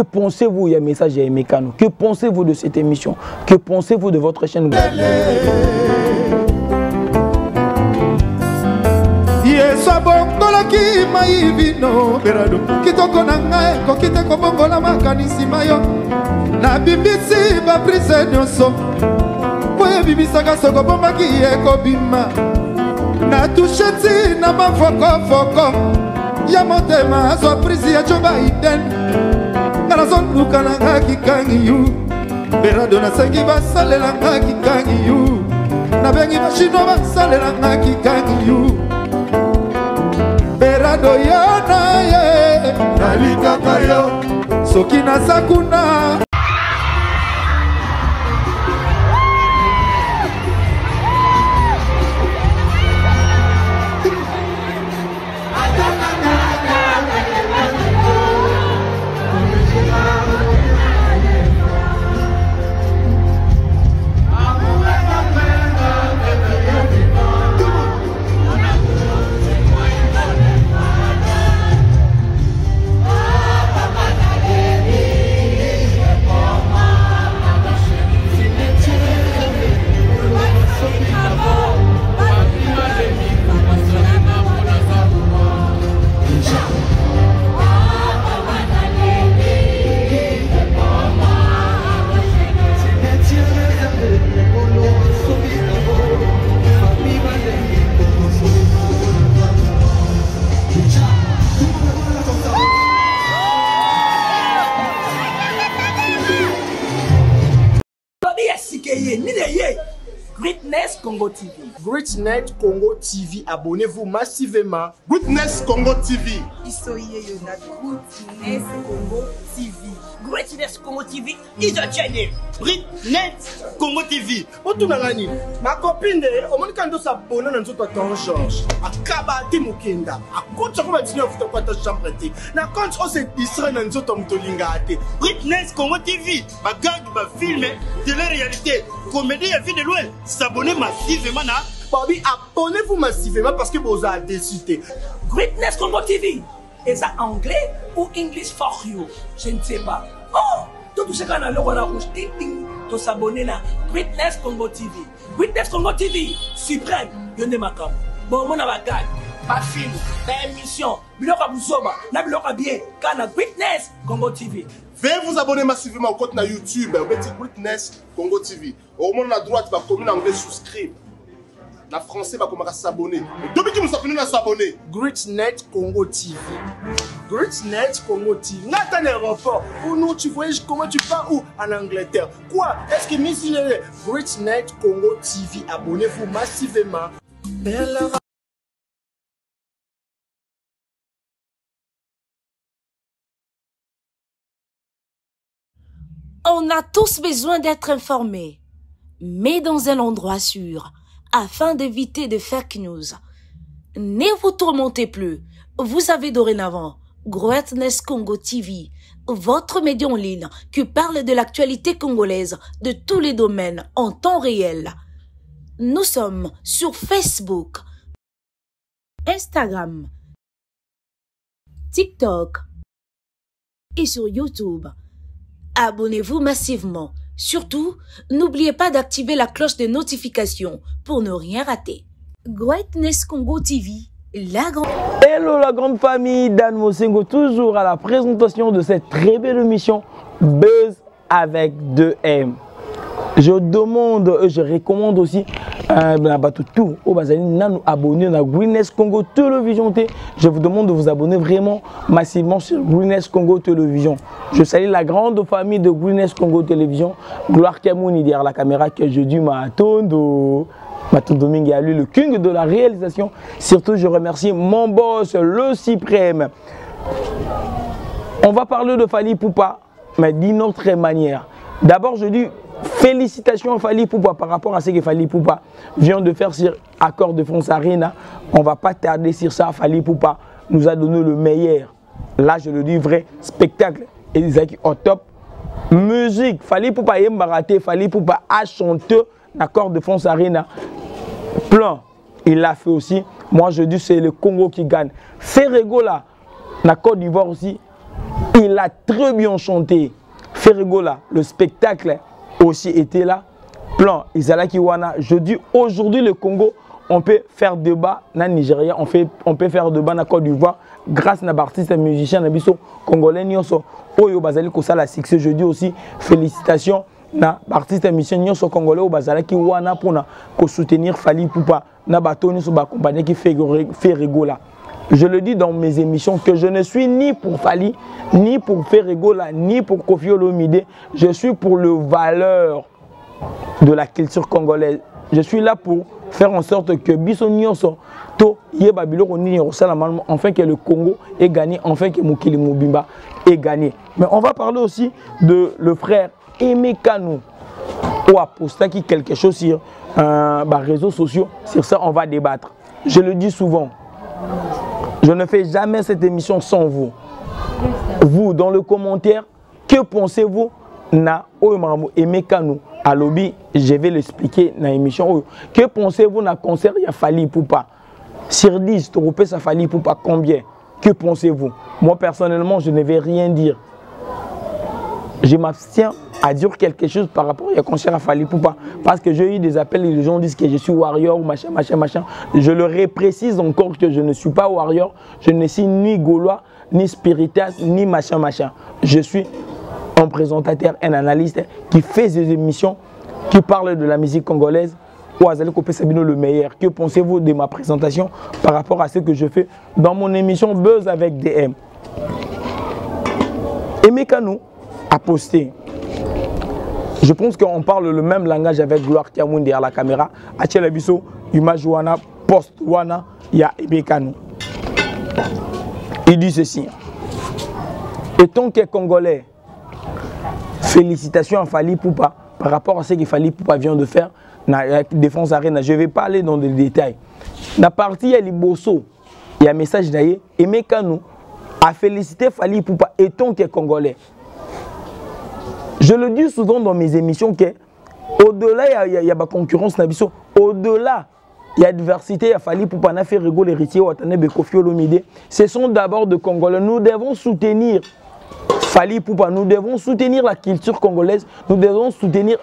Que pensez-vous, il y a un message à Mécano. Que pensez-vous de cette émission? Que pensez-vous de votre chaîne? Ki maivino berado kitoko na ngai kokite kobongola makanisi mayo na bibisi ba prise nyonso boye bibisaka soko bombaki ekobima na tusheti na mafokofoko ya motema azwa prise ya Joe Biden ngana zonduka na ngai kikangi yu berado nasengi basalela ngai kikangi yu na bengi bashino basalela ngai kikangi yu berado yana ye nalikaka yo soki naza kuna. Greatness Congo TV. Greatness Congo TV. Abonnez-vous massivement. Greatness Congo TV. Isoye Yona. Greatness Congo TV. Greatness Congo TV is a channel. Greatness Congo TV. Otunangani. Ma copine, on quand s'abonner dans notre temps Georges. Akaba Timukenda. Akutsa ko batini ofuta kwa ta chambre te. Na quand on se distrait dans notre mtolinga ate. Greatness Congo TV. Ba gag ba film de la réalité. Comédie à vie de loin. S'abonner massivement na. Bobby, abonnez-vous massivement parce que vous avez décidé. Greatness Congo TV. Est-ce anglais ou English for you? Je ne sais pas. Oh, tout ce qu'on a le rôle rouge, ting ting, de s'abonner là. Greatness Congo TV. Greatness Congo TV. Suprême. Yone makam. Bon, mon avagad. Pas film. Pas émission. Biloka Bousoba. Na biloka bien. Kana Greatness Congo TV. Veuillez vous abonner massivement au compte na YouTube. Vous mettez Greatness Congo TV. Au moment de la droite, va commun anglais souscrire. La français va commencer à s'abonner. Depuis que nous sommes venus à s'abonner. Greatness Congo TV. Greatness Congo TV. Nathan aéroport. Ou nous, tu voyages comment tu pars où? En Angleterre. Quoi? Est-ce que Miss Greatness Congo TV. Abonnez-vous massivement. On a tous besoin d'être informés, mais dans un endroit sûr, afin d'éviter de fake news. Ne vous tourmentez plus. Vous avez dorénavant Greatness Congo TV, votre média en ligne qui parle de l'actualité congolaise de tous les domaines en temps réel. Nous sommes sur Facebook, Instagram, TikTok et sur YouTube. Abonnez-vous massivement. Surtout, n'oubliez pas d'activer la cloche de notification pour ne rien rater. Greatness Congo TV, la grande... Hello la grande famille, Dan Mosengo, toujours à la présentation de cette très belle émission Buzz avec 2M. Je demande, je recommande aussi tout aux abonnés à Greatness Congo Télévision. Je vous demande de vous abonner vraiment massivement sur Greatness Congo Télévision. Je salue la grande famille de Greatness Congo Télévision. Gloire Kamouni derrière la caméra que je dis Matondo. Matondo Mingi a lui le king de la réalisation. Surtout, je remercie mon boss, le suprême. On va parler de Fally Ipupa, mais d'une autre manière. D'abord, je dis félicitations à Fally Ipupa par rapport à ce que Fally Ipupa vient de faire sur Accord de France Arena. On ne va pas tarder sur ça. Fally Ipupa nous a donné le meilleur. Là, je le dis vrai, spectacle. Et Isaac au top. Musique. Fally Ipupa est maraté. Fally Ipupa a chanté Accord de France Arena. Plein. Il l'a fait aussi. Moi, je dis c'est le Congo qui gagne. Ferrego là, la Côte d'Ivoire aussi. Il a très bien chanté. Ferregola, le spectacle aussi était là. Plan Izalaki Wana. Je dis aujourd'hui le Congo, on peut faire débat dans le Nigeria, on peut faire débat dans la Côte d'Ivoire grâce à un artiste, un musicien, un congolais, Oyo Bazali Kosala succès. Je dis aussi félicitations na artiste, un musicien congolais au Bazalaki Wana pour soutenir Fally Ipupa na batoni sur ba compagnie qui fait Ferregola. Je le dis dans mes émissions que je ne suis ni pour Fally, ni pour Ferregola, ni pour Koffi Olomide. Je suis pour le valeur de la culture congolaise. Je suis là pour faire en sorte que Bissonioso, To, Yebabilo, enfin que le Congo ait gagné, enfin que Mokili Mobimba ait gagné. Mais on va parler aussi de le frère Aimé Kanou, ou a posté quelque chose sur les réseaux sociaux. Sur ça, on va débattre. Je le dis souvent. Je ne fais jamais cette émission sans vous. Vous, dans le commentaire, que pensez-vous na Aimé Kanou à lobby, je vais l'expliquer dans l'émission. Que pensez-vous na concert ya Fally Ipupa? Sur 10, tu ça Fally Ipupa combien? Que pensez-vous? Moi personnellement, je ne vais rien dire. Je m'abstiens à dire quelque chose par rapport à concert à Fally Ipupa parce que j'ai eu des appels et les gens disent que je suis warrior ou machin. Je leur précise encore que je ne suis pas warrior, je ne suis ni gaulois, ni spiritas, ni machin. Je suis un présentateur, un analyste qui fait des émissions, qui parle de la musique congolaise. Ou Azali Kopé Sabino le meilleur. Que pensez-vous de ma présentation par rapport à ce que je fais dans mon émission Buzz avec DM? Aimé Kanou a posté. Je pense qu'on parle le même langage avec Gloire Kiamoun derrière la caméra. Achel Bisso, image Wana, post Wana, il y a Aimé Kanou. Il dit ceci. Étant que Congolais, félicitations à Fally Ipupa par rapport à ce que Fally Ipupa vient de faire dans la Défense Arena. Je ne vais pas aller dans des détails. Dans la partie, il y a Liboso, il y a un message d'ailleurs. Aimé Kanou a félicité Fally Ipupa étant que Congolais. Je le dis souvent dans mes émissions que au-delà, il y a la concurrence. Au-delà, il y a diversité. Il y a Fally Ipupa, na Ferrego, l'héritier, Ouattane, Koffi Olomide. Ce sont d'abord des Congolais. Nous devons soutenir Fally Ipupa, nous devons soutenir la culture congolaise, nous devons soutenir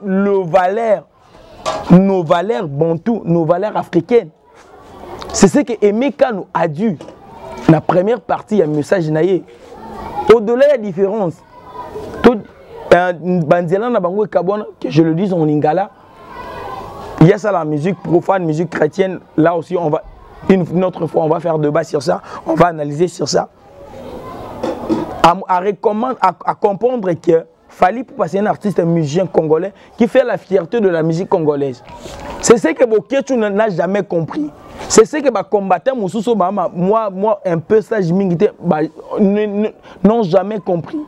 nos valeurs bantoues, nos valeurs africaines. C'est ce que Aimé Kanou a dû. La première partie, il y a un message naïe. Au-delà, il y a différence. Que je le dis en lingala, il y a ça la musique profane, musique chrétienne. Là aussi, on va une autre fois, on va faire débat sur ça, on va analyser sur ça. À comprendre que Fally Ipupa c'est un artiste, un musicien congolais qui fait la fierté de la musique congolaise. C'est ce que Boketu n'a jamais compris. C'est ce que les combattants, moi un peu ça, n'ont jamais compris.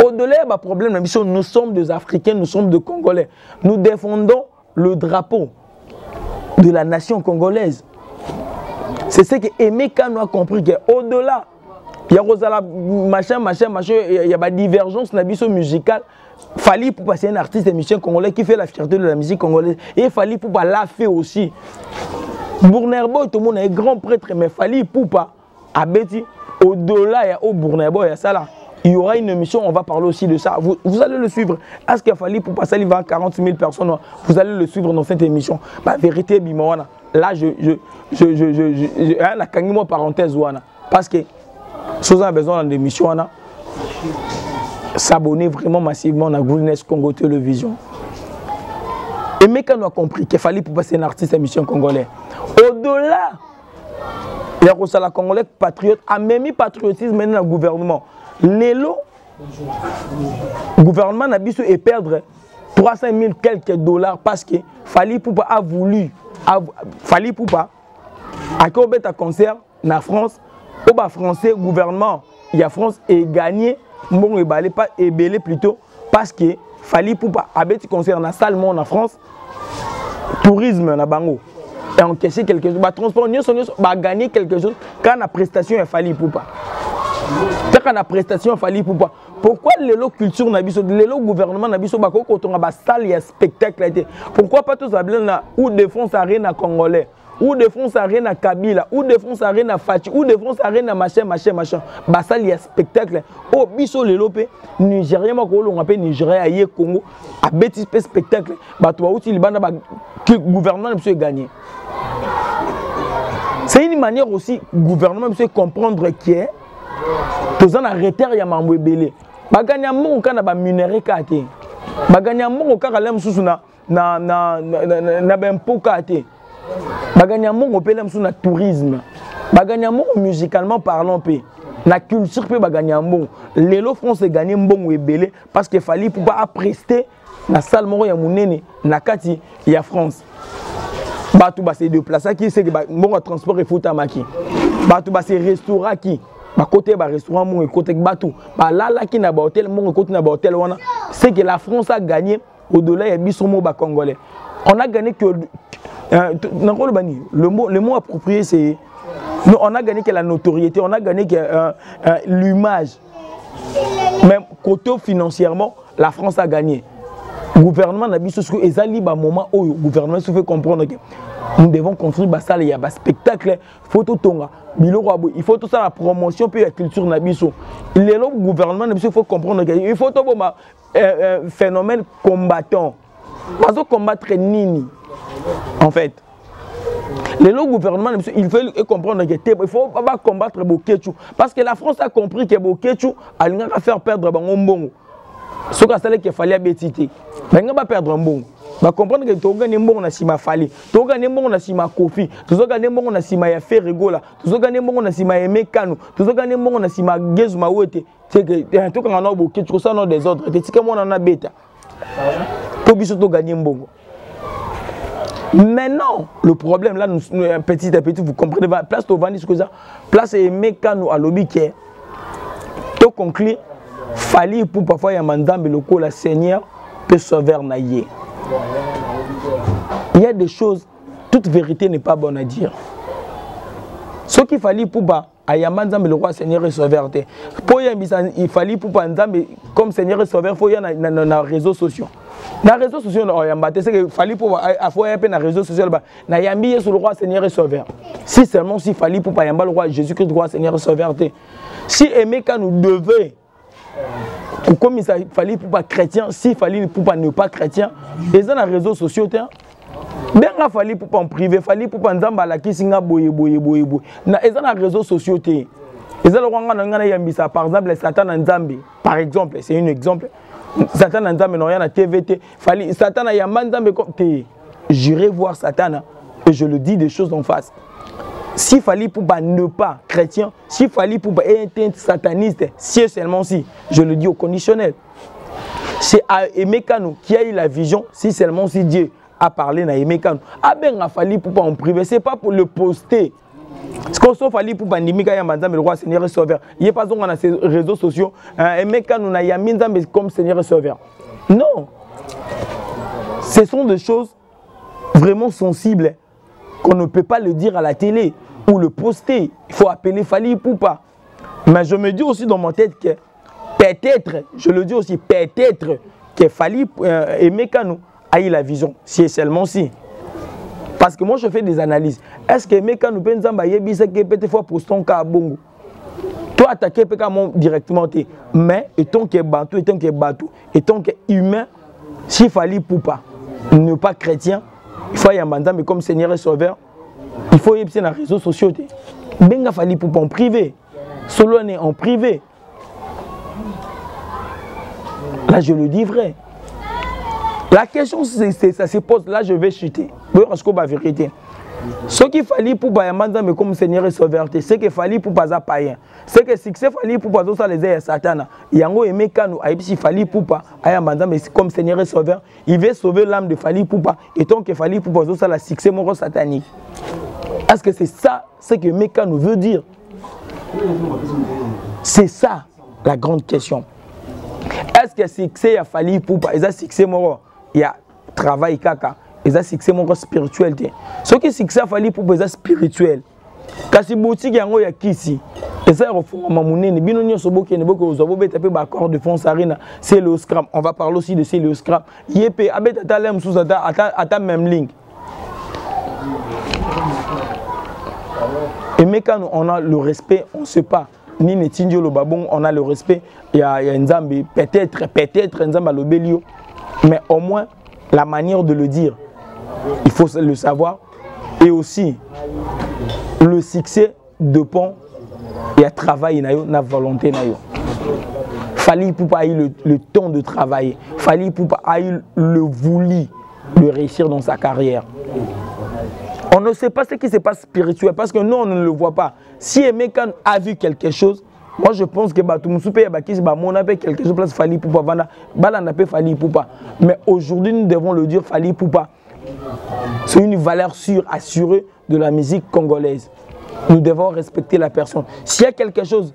Au-delà du problème, nous sommes des Africains, nous sommes des Congolais. Nous défendons le drapeau de la nation congolaise. C'est ce que Aimé Kanou a compris qu'au-delà, il y a machin, il y a une divergence dans la musicale. Fally Ipupa c'est un artiste et musicien congolais qui fait la fierté de la musique congolaise. Et Fally Ipupa l'a fait aussi. Bournerbo, tout le monde est grand prêtre, mais Fally Ipupa a bêti. Au-delà, il y a au Bournerbo, il y a ça là. Il y aura une émission, on va parler aussi de ça. Vous allez le suivre. Est-ce qu'il a fallu pour passer les 40 000 personnes? Vous allez le suivre dans cette émission. La vérité, Bimawana. Là, la kangimo parenthèse, parce que si vous avez besoin d'une émission, s'abonner vraiment massivement à Goulness Congo Télévision. Et Aimé Kanou a compris qu'il fallait pour passer un artiste à mission congolais. Au-delà, il y a la Congolais patriote, a même mis patriotisme maintenant le gouvernement. L'élo, le gouvernement n'a pas et perdre 300 000 quelques dollars parce que Fally Ipupa a voulu. Fally Ipupa a fait un concert en France. Au français, gouvernement, il y a France et gagné, bon, pas ébélé plutôt, parce que Fally Ipupa a fait un concert en Salmon en France, tourisme en Bango. Et encaissé quelque chose, transport, a gagné quelque chose quand la prestation est Fally Ipupa. Quand la prestation est Fally Ipupa. Pourquoi l'élo culture n'a pas l'élo gouvernement n'a pas quand on a salle et spectacle? Pourquoi pas tous les ou défense arena congolais? ou défonce arena Kabila, ou défonce arena Fachi, ou défonce arena machin. Bah ça il y a spectacle. Oh biso le lopé Nigérien mako on appelle Nigérien aïe Congo a bêtise spectacle. Bah toi aussi le banda que gouvernement monsieur gagner. C'est une manière aussi gouvernement monsieur comprendre qui est tous en arrêter ya mambo belé. Ba gagner mon kana ba minerai kate. Ba gagner mon kaka lem susu na bempo kate. Baganya mongo pe lem na tourisme. Baganya mongo musicalement parlant pe. Na culture pe baganya mongo. Lelo France gagné mbongo ebele parce que fallait pour pas prester na salle moko ya munene na kati ya France. Batu ba se déplacer qui c'est que mbongo transport et foota maki. Batu ba se restaurant qui ba côté ba restaurant mongo côté batu. Ba la qui na ba hôtel mongo côté na ba hôtel wana. C'est que la France a gagné au-delà ya bisomo ba congolais. On a gagné que le mot approprié, c'est. On a gagné que la notoriété, on a gagné que l'image. Même côté financièrement, la France a gagné. Le gouvernement n'a pas dit que les alliés, moment où le gouvernement se fait comprendre que nous devons construire des salles, il y a des spectacles, il faut tout ça la promotion puis la culture n'a pas. Le gouvernement n'a pas faut comprendre qu'il faut tout un phénomène combattant. Parce que combattre Nini. En fait, le gouvernement, il faut comprendre qu'il ne faut pas combattre Bokechu. Parce que la France a compris que Bokechu a faire perdre Bangombongo. Ce qu'il fallait bétiter. Mais il ne va pas perdre un bon. Il va comprendre que tu as gagné un bon na sima Fali, tu as gagné un bon na sima Kofi, tu as gagné un bon na sima Yafe Regola, tu as gagné un bon na sima Emekano, tu as gagné un bon na sima Gezuma Wete. C'est que tout quand on a Bokechu, ça non des autres. Tu sais que moi on a bêta. Tu as gagné un bon. Maintenant, le problème là, nous, petit à petit, vous comprenez, place au Vandis, place et mécano à l'objet qui est. Tout conclu, fallait pour parfois y a mandambe le coup la Seigneur peut sauver naïe. Il y a des choses, toute vérité n'est pas bonne à dire. Ce qu'il fallait pour pas, il y a mandambe le roi Seigneur et sauveur. Pour il fallait pour pas comme Seigneur et sauveur, il faut y a dans les réseaux sociaux. Dans les réseaux sociaux, c'est qu'il fallait pour avoir dans les réseaux sociaux, il y a sur le roi Seigneur et Sauveur. Si seulement s'il fallait pour pas le roi Jésus-Christ, le roi Seigneur et Sauveur. Si Emeka nous devait, ou comme il fallait pour pas chrétien, s'il fallait pour pas ne pas chrétien, et dans les réseaux sociaux, bien il fallait pour pas en privé, il fallait pour pas en zamba qui singa boye. Et dans les réseaux sociaux, et dans le roi par exemple, Satan en Zambie, par exemple, c'est un exemple. Satan n'a pas de TVT. Satan a yamandambe comme j'irai voir Satan et je le dis des choses en face. S'il fallait pour ne pas chrétien, s'il fallait pour être sataniste, si seulement si, je le dis au conditionnel. C'est à Emekano qui a eu la vision, si seulement si Dieu a parlé à Emekano. Ah ben il a fallu pour pas en privé, c'est pas pour le poster. Ce qu'on s'en fallait pour Bandimika Yamanda, mais le roi Seigneur et Sauveur. Il n'y a pas dans ces réseaux sociaux. Et Meka nous n'a mis comme Seigneur et Sauveur. Non. Ce sont des choses vraiment sensibles qu'on ne peut pas le dire à la télé ou le poster. Il faut appeler Fali Poupa. Mais je me dis aussi dans mon tête que peut-être, je le dis aussi, peut-être que Fali et Meka nous a eu la vision. Si seulement si. Parce que moi je fais des analyses. Est-ce que Meka nous pensons que peut-être faut poster un cas à Bongo? Toi attaquer directement, mais étant que bateau, étant que humain, s'il fallait pour pas, ne pas chrétien, il faut y avoir mais comme Seigneur et Sauveur, il faut y avoir dans les réseaux sociaux. Benga fallait pour pas en privé, solo on est en privé. Là je le dis vrai. La question ça se pose, là je vais chuter. Parce que la vérité. Ce qu'il fallait pour Bayamanda, mais comme Seigneur et Sauveur, c'est qu'il fallait pour pas païen. C'est que si c'est fallait pour pas ça les ailes Satan. Yango et Mekano, il fallait pour pas Ayamanda, mais comme Seigneur et Sauveur, il veut sauver l'âme de Fali Poupa. Et tant qu'il fallait pour pas ça la succès moro satanique. Est-ce que c'est ça ce que Mekano veut dire? C'est ça la grande question. Est-ce que succès a fallu pour pas? Est-ce que succès moro? Il y a travail kaka. Et ça c'est mon spirituel. Ce qui c'est fallait pour les spirituel. Kasi boutique yango ya kisi. Et ça refond mamounene bino nyoso boke ne boke ozobo betape ba accord de fond sarina, c'est le scram. On va parler aussi de c'est le scram. Yepé abeta talem sous ata même ligne. Et Mekano, on a le respect, on ne sait pas. Ni Netindio le babon, on a le respect. Il y a Nzambi, peut-être Nzamba le Bélio. Mais au moins, la manière de le dire, il faut le savoir. Et aussi, le succès dépend et à travail, na volonté. Fali Poupa a eu le temps de travailler. Fali Poupa a eu le voulu de réussir dans sa carrière. On ne sait pas ce qui se passe spirituel parce que nous, on ne le voit pas. Si Emekan a vu quelque chose, moi je pense que on a fait quelque chose place Fali Poupa Fali Poupa. Mais aujourd'hui, nous devons le dire, Fali Poupa. C'est une valeur sûre, assurée de la musique congolaise. Nous devons respecter la personne. S'il y a quelque chose,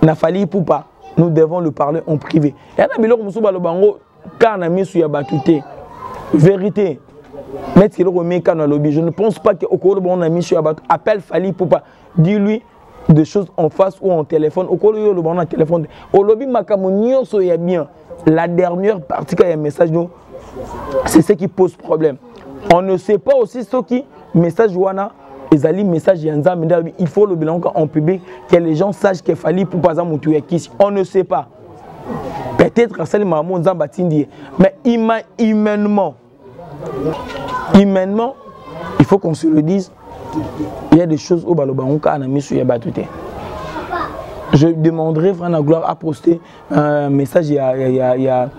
n'a Fali Poupa, nous devons le parler en privé. Vérité. Je ne pense pas que on a mis sur Abatou. Appelle Fali Poupa. Dis-lui des choses en face ou en téléphone. La dernière partie, quand il y a un message, c'est ce qui pose problème. On ne sait pas aussi ce qui message wana ezali message yanza mais il faut le bilan en public que les gens sachent qu'il Fali Poupa za mutu ya kisi. On ne sait pas. Peut-être c'est le maman nzamba tindi mais humainement il faut qu'on se le dise, il y a des choses au balobangoka a mis sur yabatute. Je demanderai Frère Gloire à poster un message il y a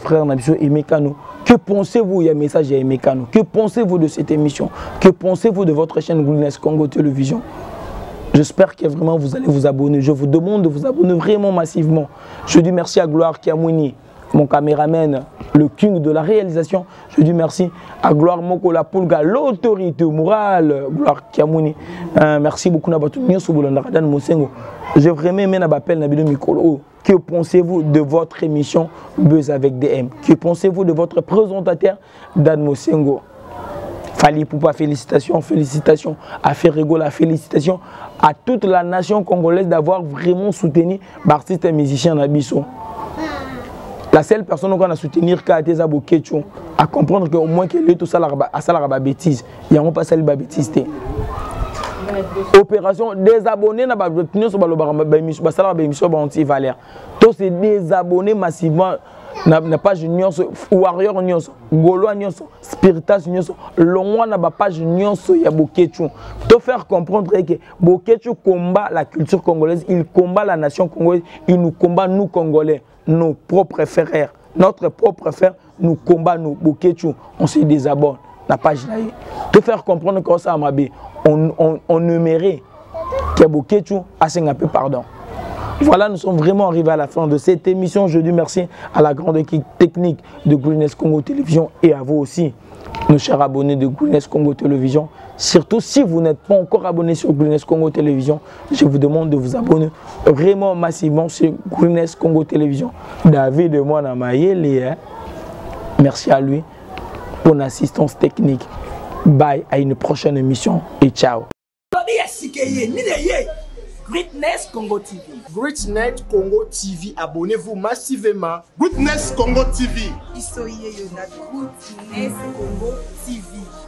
frère Nabiso et Mekano. Que pensez-vous, il y a un message à Mekano. Que pensez-vous de cette émission? Que pensez-vous de votre chaîne Goodness Congo Télévision? J'espère que vraiment vous allez vous abonner. Je vous demande de vous abonner vraiment massivement. Je dis merci à Gloire Kiamouni, mon caméraman, le king de la réalisation. Je dis merci à Gloire Mokola Pulga, l'autorité morale, Gloire Kiamouni. Merci beaucoup Nabatou Nyosubulandadan Mosengo. Je vraiment aimé Nabapel Nabido Mikolo. Que pensez-vous de votre émission Buzz avec DM? Que pensez-vous de votre présentateur Dan Mosengo? Fali Poupa, félicitations, félicitations à Ferregola, félicitations à toute la nation congolaise d'avoir vraiment soutenu l'artiste et musicien Nabiso. La seule personne qu'on a soutenu, c'est Zabo Ketchou, à comprendre qu'au moins qu'il est tout ça à bêtise. Il n'y a pas ça la bêtise. Opération désabonner na batonyo so baloba basala ba émission ba anti Valère. To se désabonner massivement na page nyonso warrior nyonso goloa nyonso spiritas nyonso longwa na ba page nyonso ya Boketchou. To faire comprendre que Boketchou combat la culture congolaise, il combat la nation congolaise, il nous combat nous Congolais, nos propres frères, notre propre frère nous combat nous Boketchou, on se désabonne la page là. To faire comprendre que ça m'a bien on numérait que Boketchou a un peu pardon. Voilà, nous sommes vraiment arrivés à la fin de cette émission. Je dis merci à la grande équipe technique de Goodness Congo Télévision et à vous aussi, nos chers abonnés de Goodness Congo Télévision. Surtout si vous n'êtes pas encore abonné sur Goodness Congo Télévision, je vous demande de vous abonner vraiment massivement sur Goodness Congo Télévision. David et moi, merci à lui pour l'assistance technique. Bye, à une prochaine émission et ciao. Greatness Congo TV. Greatness Congo TV, abonnez-vous massivement. Greatness Congo TV. Isoye Yona Greatness Congo TV.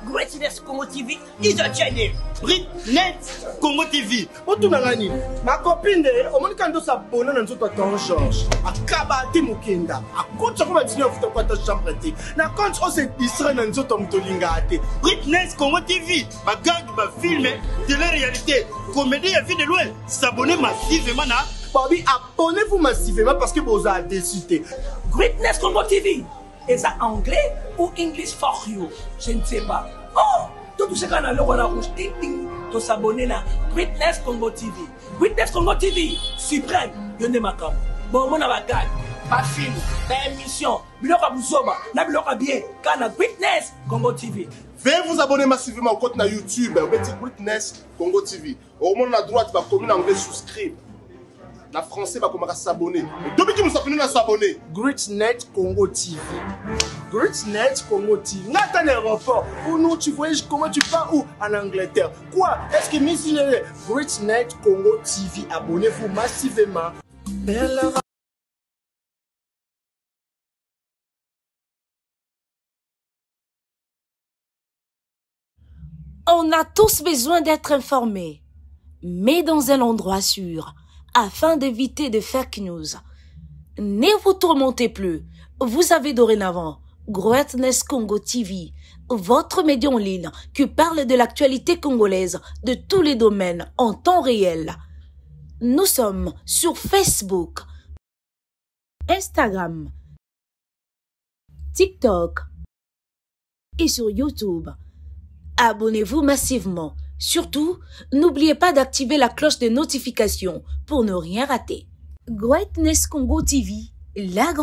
Greatness Congo TV, ils ont changé. Greatness Congo TV. Otunangani, ma copine, au moins quand on s'abonne, on a ton Georges. A Kabati Mukenda. A coach, on va dire que tu as chambre. Na compte, on s'est distrait dans notre tomtolingate. Greatness Congo TV. Ma gang, ma film, de la réalité. Comédie à vie de loin. S'abonner massivement. Bobby, abonnez-vous massivement parce que vous avez décidé. Greatness Congo TV. Est-ce anglais ou English for you? Je ne sais pas. Oh, tout ce qu'on a là, on a rouge, ting ting, de s'abonner là. Greatness Congo TV. Greatness Congo TV. Suprême. Yonde makam. Bon, mon avagad. Pas film. Pas émission. Biloka Bouzoba. Na biloka bien. Kana Greatness Congo TV. Veuillez vous abonner massivement au compte na YouTube. Vous mettez Greatness Congo TV. Au moment à droite, va commune anglais souscrire. La français va commencer à s'abonner. Depuis que nous sommes à s'abonner. Greatness Congo TV. Greatness Congo TV. Nathan aéroport. Ou non, tu voyages comment tu pars où? En Angleterre. Quoi? Est-ce que Miss Greatness Congo TV, abonnez-vous massivement. On a tous besoin d'être informés, mais dans un endroit sûr, afin d'éviter de fake news. Ne vous tourmentez plus. Vous avez dorénavant Greatness Congo TV, votre média en ligne qui parle de l'actualité congolaise de tous les domaines en temps réel. Nous sommes sur Facebook, Instagram, TikTok et sur YouTube. Abonnez-vous massivement. Surtout, n'oubliez pas d'activer la cloche de notification pour ne rien rater. Greatness Congo TV, la grande